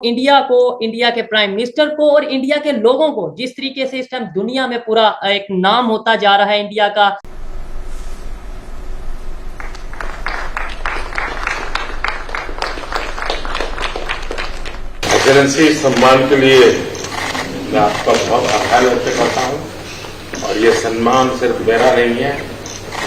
India को, India के prime minister को और इंडिया के लोगों को जिस तरीके से इस टाइम दुनिया में पूरा एक नाम होता जा रहा है इंडिया का। एक्सेलेंसी, सम्मान के लिए मैं आपका बहुत आभार व्यक्त करता हूं। और ये सम्मान सिर्फ मेरा नहीं है,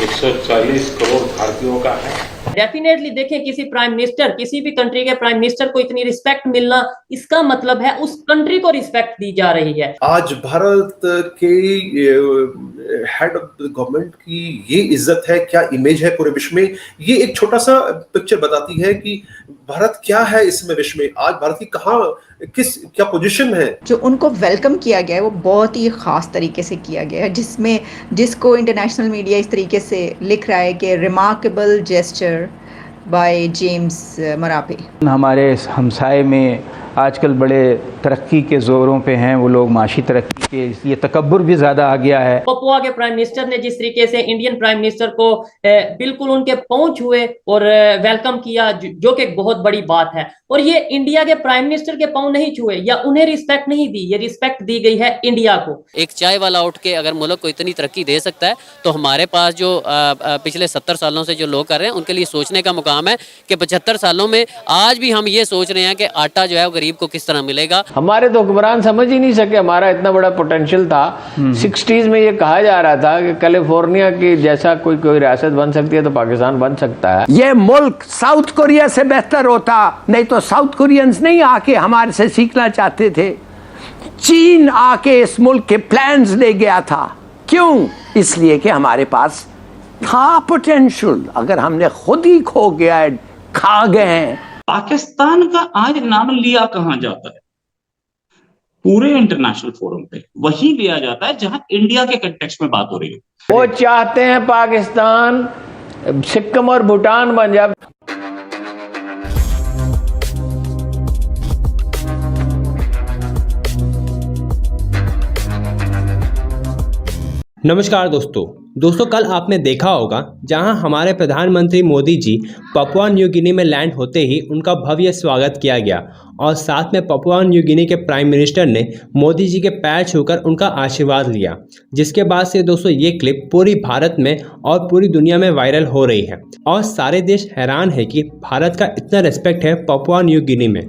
140 करोड़ भारतीयों का है। डेफिनेटली देखें, किसी प्राइम मिनिस्टर, किसी भी कंट्री के प्राइम मिनिस्टर को इतनी रिस्पेक्ट मिलना, इसका मतलब है उस कंट्री को रिस्पेक्ट दी जा रही है। आज भारत के हेड ऑफ द गवर्नमेंट की ये इज्जत है, क्या इमेज है पूरे विश्व में, ये एक छोटा सा पिक्चर बताती है कि भारत क्या है इसमें विश्व में। आज भारत की क्या पोजीशन है। जो उनको वेलकम किया गया है वो बहुत ही खास तरीके से किया गया है, जिसको इंटरनेशनल मीडिया इस तरीके से लिख रहा है कि remarkable gesture by James Marape. हमारे हमसाए में आजकल बड़े तरक्की के जोरों पे हैं वो लोग, माशी तरक्की के, इसलिए तकब्बुर भी ज़्यादा आ गया है। पपुआ के प्राइम मिनिस्टर ने जिस तरीके से इंडियन प्राइम मिनिस्टर को बिल्कुल उनके पहुंच हुए और वेलकम किया, जो कि बहुत बड़ी बात है। और ये इंडिया के प्राइम मिनिस्टर के पांव नहीं छुए या उन्हें रिस्पेक्ट नहीं दी, ये रिस्पेक्ट दी गई है इंडिया को। एक चाय वाला उठ के अगर मुल्क को इतनी तरक्की दे सकता है तो हमारे पास जो पिछले 70 सालों से जो लोग कर रहे हैं उनके लिए सोचने का मुकाम है कि 75 सालों में आज भी हम ये सोच रहे हैं कि आटा जो है वो गरीब को किस तरह मिलेगा। हमारे तो हुक्मरान समझ ही नहीं सके हमारा इतना बड़ा पोटेंशियल था। 60s में ये कहा जा रहा था कि कैलिफोर्निया की जैसा कोई रियासत बन सकती है तो पाकिस्तान बन सकता है। ये मुल्क साउथ कोरिया से बेहतर होता, नहीं तो साउथ कोरियंस नहीं आके हमारे से सीखना चाहते थे। चीन आके इस मुल्क के प्लान्स ले गया था। क्यों? इसलिए कि हमारे पास था पोटेंशियल। अगर हमने खुद ही खो गया है, खा गए हैं। पाकिस्तान का आज नाम लिया कहां जाता है? पूरे इंटरनेशनल फोरम पे वही लिया जाता है जहां इंडिया के कंटेक्स्ट में बात हो रही है। वो चाहते हैं पाकिस्तान सिक्किम और भूटान बन जाए। नमस्कार दोस्तों, कल आपने देखा होगा जहां हमारे प्रधानमंत्री Modi ji Papua New Guinea में लैंड होते ही उनका भव्य स्वागत किया गया और साथ में पपुआ न्यू गिनी के प्राइम मिनिस्टर ने मोदी जी के पैर छूकर उनका आशीर्वाद लिया। जिसके बाद से दोस्तों ये क्लिप पूरी भारत में और पूरी दुनिया में वायरल हो रही है और सारे देश हैरान है कि भारत का इतना रिस्पेक्ट है पपुआ न्यू गिनी में।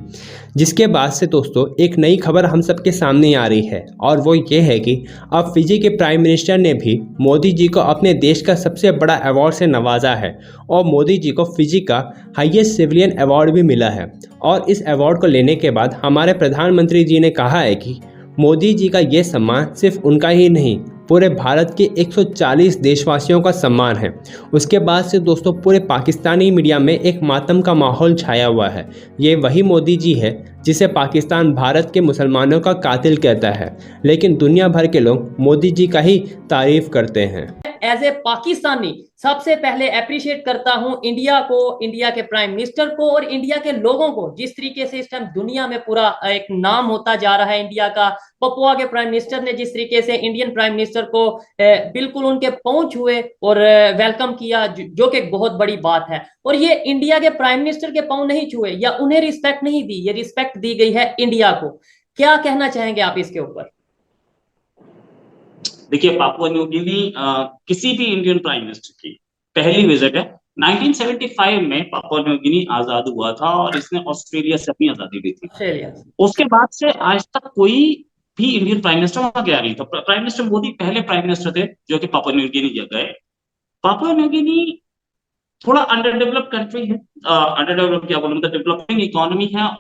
जिसके बाद से दोस्तों एक नई खबर हम सबके सामने आ रही है और वो ये है कि अब फिजी के प्राइम मिनिस्टर ने भी मोदी जी को अपने देश का सबसे बड़ा अवार्ड से नवाजा है और मोदी जी को फिजी का हाईएस्ट सिविलियन अवार्ड भी मिला है। और इस अवार्ड को लेने के बाद हमारे प्रधानमंत्री जी ने कहा है कि मोदी जी का ये सम्मान सिर्फ उनका ही नहीं, पूरे भारत के 140 देशवासियों का सम्मान है। उसके बाद से दोस्तों पूरे पाकिस्तानी मीडिया में एक मातम का माहौल छाया हुआ है। ये वही मोदी जी है जिसे पाकिस्तान भारत के मुसलमानों का कातिल कहता है, लेकिन दुनिया भर के लोग मोदी जी का ही तारीफ करते हैं। एज ए पाकिस्तानी सबसे पहले अप्रिशिएट करता हूं इंडिया को, इंडिया के प्राइम मिनिस्टर को और इंडिया के लोगों को जिस तरीके से इस टाइम दुनिया में पूरा एक नाम होता जा रहा है इंडिया का। पपुआ के प्राइम मिनिस्टर ने जिस तरीके से इंडियन प्राइम मिनिस्टर को बिल्कुल उनके पहुंच हुए और वेलकम किया, जो कि बहुत बड़ी बात है। और ये इंडिया के प्राइम मिनिस्टर के पांव नहीं छुए या उन्हें रिस्पेक्ट नहीं दी, ये रिस्पेक्ट दी गई है इंडिया को। क्या कहना चाहेंगे आप इसके ऊपर? देखिए, पापुआ न्यू गिनी किसी भी इंडियन प्राइम मिनिस्टर की पहली विजिट है। 1975 में पापुआ न्यू गिनी आजाद हुआ था और इसने ऑस्ट्रेलिया से अपनी आजादी ली थी। उसके बाद से आज तक कोई भी इंडियन प्राइम मिनिस्टर वहां गया नहीं था। प्राइम मिनिस्टर मोदी पहले प्राइम मिनिस्टर थे जो कि पापुआ न्यू गिनी गए। पापुआ न्यू गिनी थोड़ा अंडर डेवलप कंट्री है, अंडर डेवलप क्या बोलूं, मतलब डेवलपिंग इकोनॉमी है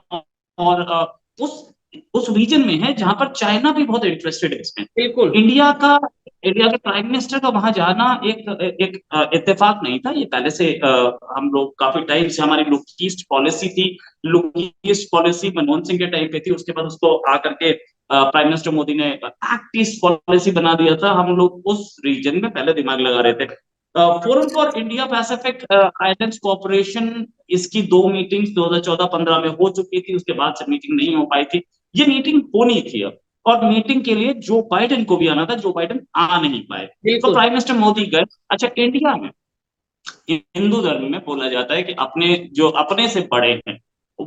और उस रीजन में है जहां पर चाइना भी बहुत इंटरेस्टेड है इसमें। बिल्कुल इंडिया के प्राइम मिनिस्टर का वहां जाना एक इत्तेफाक नहीं था। ये पहले से हम लोग काफी टाइम से, हमारी लुक ईस्ट पॉलिसी थी। Look east policy Manmohan Singh के टाइम पे थी, उसके बाद उसको आकर के प्राइम मिनिस्टर मोदी ने एक्ट ईस्ट पॉलिसी बना दिया था। हम लोग उस रीजन में पहले दिमाग लगा रहे थे। Forum for India Pacific islands cooperation, इसकी 2 मीटिंग्स 2014-15 में हो चुकी थी। उसके बाद से मीटिंग नहीं हो पाई थी। ये मीटिंग होनी थी अब, और मीटिंग के लिए जो बाइडेन को भी आना था, जो बाइडेन आ नहीं पाए, तो प्राइम मिनिस्टर मोदी गए। अच्छा, इंडिया में हिंदू धर्म में बोला जाता है कि अपने से बड़े हैं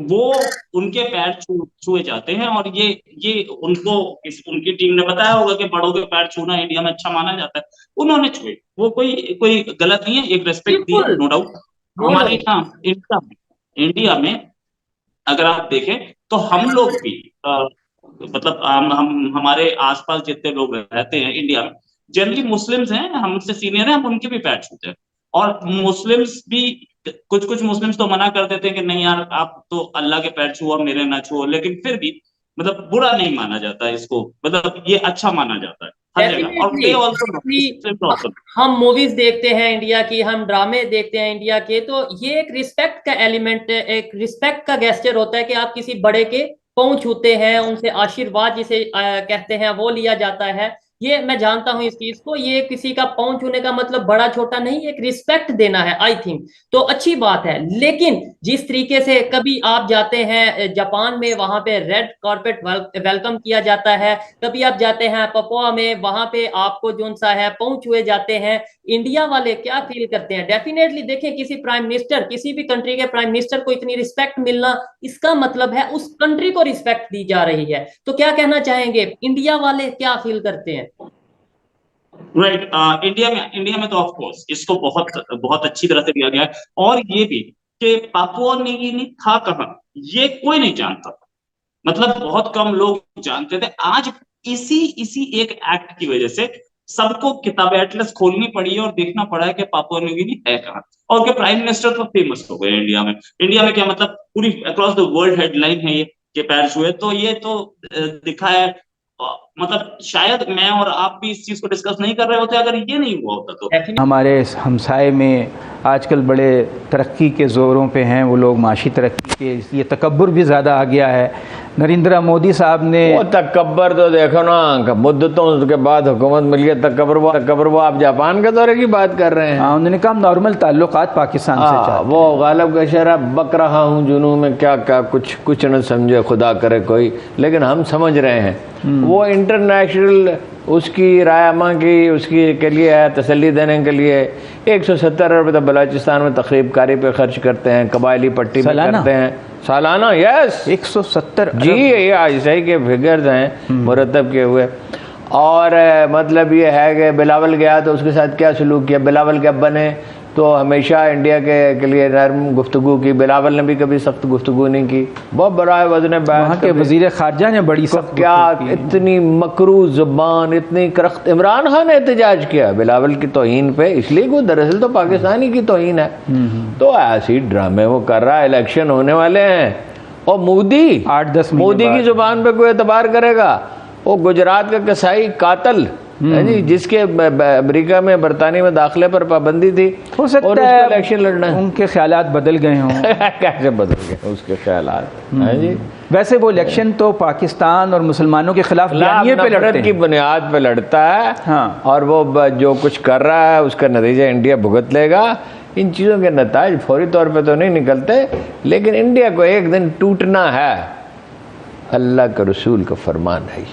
वो उनके पैर छुए जाते हैं। और ये उनको उनकी टीम ने बताया होगा कि बड़ों के पैर छूना इंडिया में अच्छा माना जाता है, उन्होंने छुए, वो कोई गलत नहीं है, एक रेस्पेक्ट दी है, नो डाउट। हमारे यहाँ इंडिया में अगर आप देखें तो हम लोग भी मतलब हम हमारे आसपास जितने लोग रहते हैं इंडिया में, जनरली मुस्लिम्स हैं, हमसे सीनियर हैं, हम उनके भी पैर छूते हैं। और मुस्लिम्स भी, कुछ मुस्लिम्स तो मना कर देते हैं कि नहीं यार आप तो अल्लाह के पैर छुओ, मेरे ना छुओ, लेकिन फिर भी मतलब बुरा नहीं माना जाता इसको, मतलब ये अच्छा माना जाता है हर जगह। और they also हम मूवीज देखते हैं इंडिया की, हम ड्रामे देखते हैं इंडिया के, तो ये एक रिस्पेक्ट का एलिमेंट, एक रिस्पेक्ट का गेस्चर होता है कि आप किसी बड़े के पांव छूते हैं, उनसे आशीर्वाद जिसे कहते हैं वो लिया जाता है। ये मैं जानता हूं इस चीज को, ये किसी का पांव छूने का मतलब बड़ा छोटा नहीं, एक रिस्पेक्ट देना है आई थिंक, तो अच्छी बात है। लेकिन जिस तरीके से कभी आप जाते हैं जापान में, वहां पे रेड कारपेट वेलकम किया जाता है, कभी आप जाते हैं पपुआ में, वहां पे आपको जो सा है पांव छुए जाते हैं, इंडिया वाले क्या फील करते हैं? डेफिनेटली देखें, किसी प्राइम मिनिस्टर, किसी भी कंट्री के प्राइम मिनिस्टर को इतनी रिस्पेक्ट मिलना, इसका मतलब है उस कंट्री को रिस्पेक्ट दी जा रही है। तो क्या कहना चाहेंगे, इंडिया वाले क्या फील करते हैं? राइट, इंडिया में तो ऑफ कोर्स इसको बहुत अच्छी तरह से दिया गया है। और ये भी कि पापुआ न्यू गिनी था कहाँ, ये कोई नहीं जानता, मतलब बहुत कम लोग जानते थे। आज इसी एक एक्ट की वजह से सबको किताबें एटलस खोलनी पड़ी है और देखना पड़ा है कि पापुआ न्यू गिनी है कहाँ। और उनके प्राइम मिनिस्टर तो फेमस हो गए इंडिया में क्या मतलब पूरी अक्रॉस द वर्ल्ड हेडलाइन है ये कि पैर छुए। तो ये तो दिखा है, मतलब शायद मैं और आप भी इस चीज को डिस्कस नहीं कर रहे होते अगर ये नहीं हुआ होता तो। हमारे हमसाए में आजकल बड़े तरक्की के ज़ोरों पे हैं वो लोग, माशी तरक्की के, इसलिए तकब्बुर भी ज़्यादा आ गया है। नरेंद्र मोदी साहब ने वो तकब्बर तो देखो ना, मुद्दतों उसके बाद हुकूमत मिल गया, तकब्बर वो आप जापान के दौरे की बात कर रहे हैं। हाँ, उन्होंने कहा नॉर्मल ताल्लुकात पाकिस्तान से चाहते। वो गालिब का शेर, बक रहा हूँ जुनून में क्या क्या, कुछ न समझे खुदा करे कोई, लेकिन हम समझ रहे हैं। वो इंटरनेशनल उसकी रायमा की उसकी के लिए है, तसल्ली देने के लिए 170 रुपये तो बलोचिस्तान में तकरीबकारी पे खर्च करते हैं, कबायली पट्टी में करते हैं सालाना। यस, 170 जी, ये ऐसे ही के फिगर्स हैं मुरतब किए हुए। और मतलब ये है कि बिलावल गया तो उसके साथ क्या सलूक किया, बिलावल के अब्बा ने तो हमेशा इंडिया के लिए नरम गुफ्तगू की, बिलावल ने भी कभी सख्त गुफ्तगू नहीं की। बहुत बड़ा वजन वहाँ के वजीर खारजा ने बड़ी सख्त क्या इतनी मकरू जुबान, इतनी करख्त। इमरान खान ने एहतजाज किया बिलावल की तौहीन पे, इसलिए वो दरअसल तो पाकिस्तानी की तौहीन है। तो ऐसी ड्रामे वो कर रहा है, इलेक्शन होने वाले हैं और मोदी 8-10 मोदी की जुबान पे कोई एतबार करेगा? वो गुजरात का कसाई कातल है जी, जिसके अमेरिका में बरतानिया में दाखिले पर पाबंदी थी, हो सकता और है इलेक्शन लड़ना है। उनके ख्यालात बदल गए हों। कैसे बदल गए उसके ख्यालात है जी? वैसे वो इलेक्शन तो पाकिस्तान और मुसलमानों के खिलाफ पे लड़ते की बुनियाद पे लड़ता है। हाँ। और वो जो कुछ कर रहा है उसका नतीजा इंडिया भुगत लेगा। इन चीज़ों के नताज फौरी तौर पे तो नहीं निकलते, लेकिन इंडिया को एक दिन टूटना है, अल्लाह के रसूल का फरमान है।